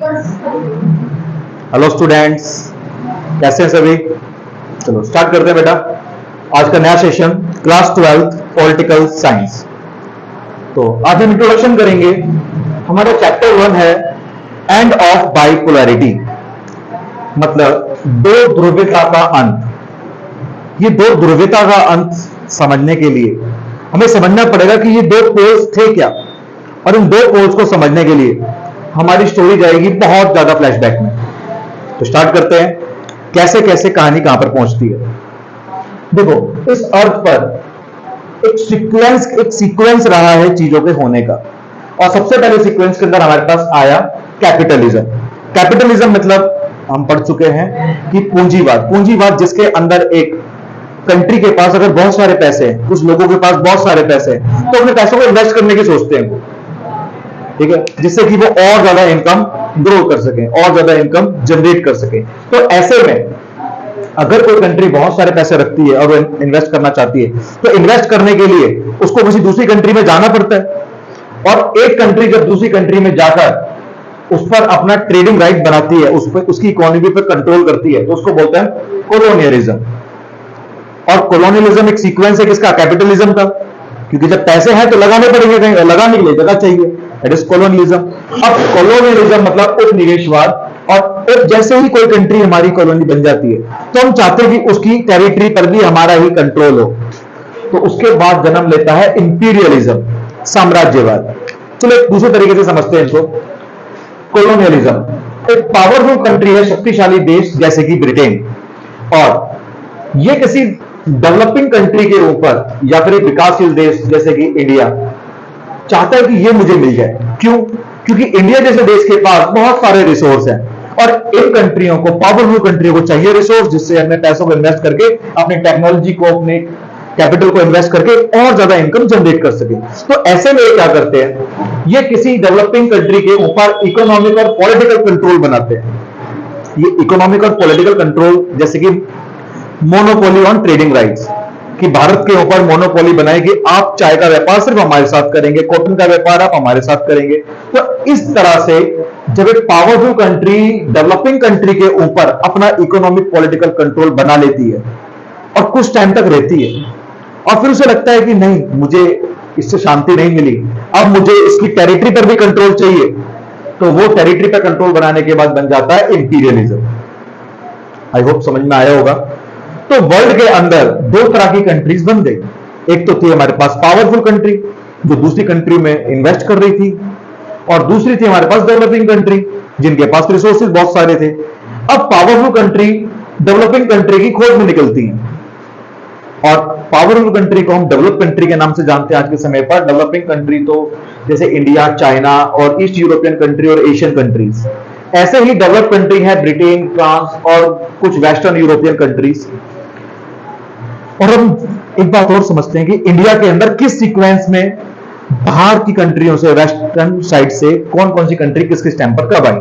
Hello students, कैसे हैं सभी। चलो स्टार्ट करते हैं बेटा आज का नया session, class 12th political science. तो आज हम इंट्रोडक्शन करेंगे। हमारा चैप्टर 1 है एंड ऑफ बाइपोलैरिटी, मतलब दो ध्रुवता का अंत। ये दो ध्रुवता का अंत समझने के लिए हमें समझना पड़ेगा कि ये दो पोल्स थे क्या, और इन दो पोल्स को समझने के लिए हमारी स्टोरी जाएगी बहुत ज्यादा फ्लैशबैक में। तो स्टार्ट करते हैं, कैसे कैसे कहानी कहां पर पहुंचती है। देखो, इस अर्थ पर एक सीक्वेंस रहा है चीजों के होने का, और सबसे पहले सीक्वेंस के अंदर हमारे पास आया कैपिटलिज्म। कैपिटलिज्म मतलब हम पढ़ चुके हैं कि पूंजीवाद जिसके अंदर एक कंट्री के पास अगर बहुत सारे पैसे हैं, कुछ लोगों के पास बहुत सारे पैसे हैं, तो अपने पैसों को इन्वेस्ट करने की सोचते हैं, ठीक है, जिससे कि वो और ज्यादा इनकम ग्रो कर सके, और ज्यादा इनकम जनरेट कर सके। तो ऐसे में अगर कोई कंट्री बहुत सारे पैसे रखती है और वो इन्वेस्ट करना चाहती है, तो इन्वेस्ट करने के लिए उसको किसी दूसरी कंट्री में जाना पड़ता है, और एक कंट्री जब दूसरी कंट्री में जाकर उस पर अपना ट्रेडिंग राइट बनाती है, उस पर उसकी इकोनॉमी पर कंट्रोल करती है, तो उसको बोलते हैं कोलोनियलिज्म। और कोलोनियलिज्म एक सीक्वेंस है किसका, कैपिटलिज्म का, क्योंकि जब पैसे हैं तो लगाने पड़ेंगे, कहीं लगाने के लिए जगह चाहिए, दैट इज कोलोनियलिज्म। अब कोलोनियलिज्म मतलब उपनिवेशवाद, और जैसे ही कोई कंट्री हमारी कॉलोनी बन जाती है तो हम चाहते हैं कि उसकी टेरिटरी पर भी हमारा ही कंट्रोल हो। तो उसके बाद जन्म लेता है इंपीरियलिज्म, साम्राज्यवाद। चलो एक दूसरे तरीके से समझते हैं इसको। कोलोनियलिज्म एक पावरफुल कंट्री है, शक्तिशाली देश जैसे कि ब्रिटेन, और ये किसी डेवलपिंग कंट्री के ऊपर या फिर एक विकासशील देश जैसे कि इंडिया चाहता है कि ये मुझे मिल जाए। क्यों? क्योंकि इंडिया जैसे देश के पास बहुत सारे रिसोर्स हैं, और इन कंट्रियों को, पावरफुल कंट्रियों को चाहिए रिसोर्स, जिससे अपने पैसों को इन्वेस्ट करके, अपनी टेक्नोलॉजी को, अपने कैपिटल को इन्वेस्ट करके और ज्यादा इनकम जनरेट कर सके। तो ऐसे में क्या करते हैं, ये किसी डेवलपिंग कंट्री के ऊपर इकोनॉमिक और पॉलिटिकल कंट्रोल बनाते हैं। ये इकोनॉमिक और पॉलिटिकल कंट्रोल जैसे कि मोनोपोली ऑन ट्रेडिंग राइट्स, कि भारत के ऊपर मोनोपोली बनाए कि आप चाय का व्यापार सिर्फ हमारे साथ करेंगे, कॉटन का व्यापार आप हमारे साथ करेंगे। तो इस तरह से जब एक पावरफुल कंट्री डेवलपिंग कंट्री के ऊपर अपना इकोनॉमिक पॉलिटिकल कंट्रोल बना लेती है और कुछ टाइम तक रहती है, और फिर उसे लगता है कि नहीं, मुझे इससे शांति नहीं मिली, अब मुझे इसकी टेरिटरी पर भी कंट्रोल चाहिए, तो वो टेरिटरी पर कंट्रोल बनाने के बाद बन जाता है इंपीरियलिज्म। आई होप समझ में आया होगा। तो वर्ल्ड के अंदर दो तरह की कंट्रीज बन गई। एक तो थी हमारे पास पावरफुल कंट्री जो दूसरी कंट्री में इन्वेस्ट कर रही थी, और दूसरी थी हमारे पास डेवलपिंग कंट्री जिनके पास रिसोर्सेज बहुत सारे थे। अब पावरफुल कंट्री डेवलपिंग कंट्री की खोज में निकलती हैं, और पावरफुल कंट्री को हम डेवलप कंट्री के नाम से जानते हैं आज के समय पर। डेवलपिंग कंट्री तो जैसे इंडिया, चाइना और ईस्ट यूरोपियन कंट्री और एशियन कंट्रीज। ऐसे ही डेवलप कंट्री है ब्रिटेन, फ्रांस और कुछ वेस्टर्न यूरोपियन कंट्रीज। और हम एक बात और समझते हैं कि इंडिया के अंदर किस सीक्वेंस में बाहर की कंट्रियों से, वेस्टर्न साइड से कौन कौन सी कंट्री किस किस टाइम पर कब आई।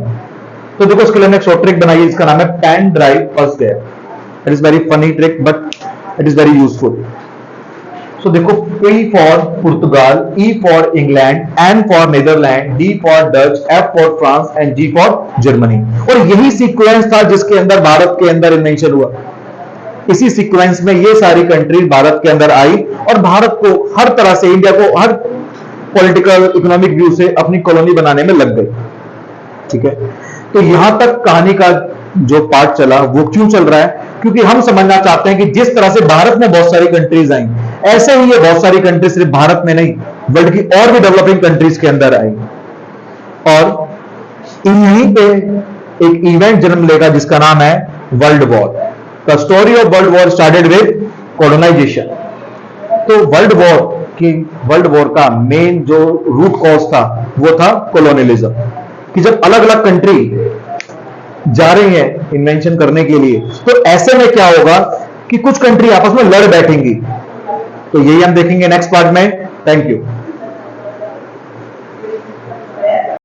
तो देखो, इसके लिए एक शॉर्ट ट्रिक बनाई है, इसका नाम है pen drive first there. It is very funny trick but it is very useful. So देखो, P for Portugal, E for England, N for Netherlands, D for Dutch, F for France and G for Germany. और यही sequence था जिसके अंदर भारत के अंदर invention हुआ। इसी सीक्वेंस में ये सारी कंट्री भारत के अंदर आई, और भारत को हर तरह से, इंडिया को हर पॉलिटिकल इकोनॉमिक व्यू से अपनी कॉलोनी बनाने में लग गई। ठीक है, तो यहां तक कहानी का जो पार्ट चला वो क्यों चल रहा है, क्योंकि हम समझना चाहते हैं कि जिस तरह से भारत में बहुत सारी कंट्रीज आई, ऐसे ही ये बहुत सारी कंट्रीज सिर्फ भारत में नहीं, वर्ल्ड की और भी डेवलपिंग कंट्रीज के अंदर आई। और यहीं पे एक इवेंट जन्म लेगा जिसका नाम है world war. The story of world war started with colonisation. तो वर्ल्ड वॉर का मेन जो रूट कॉज था वो था कोलोनियलिज्म, कि जब अलग अलग कंट्री जा रही हैं इन्वेंशन करने के लिए, तो ऐसे में क्या होगा कि कुछ कंट्री आपस में लड़ बैठेंगी। तो यही हम देखेंगे नेक्स्ट पार्ट में। Thank you.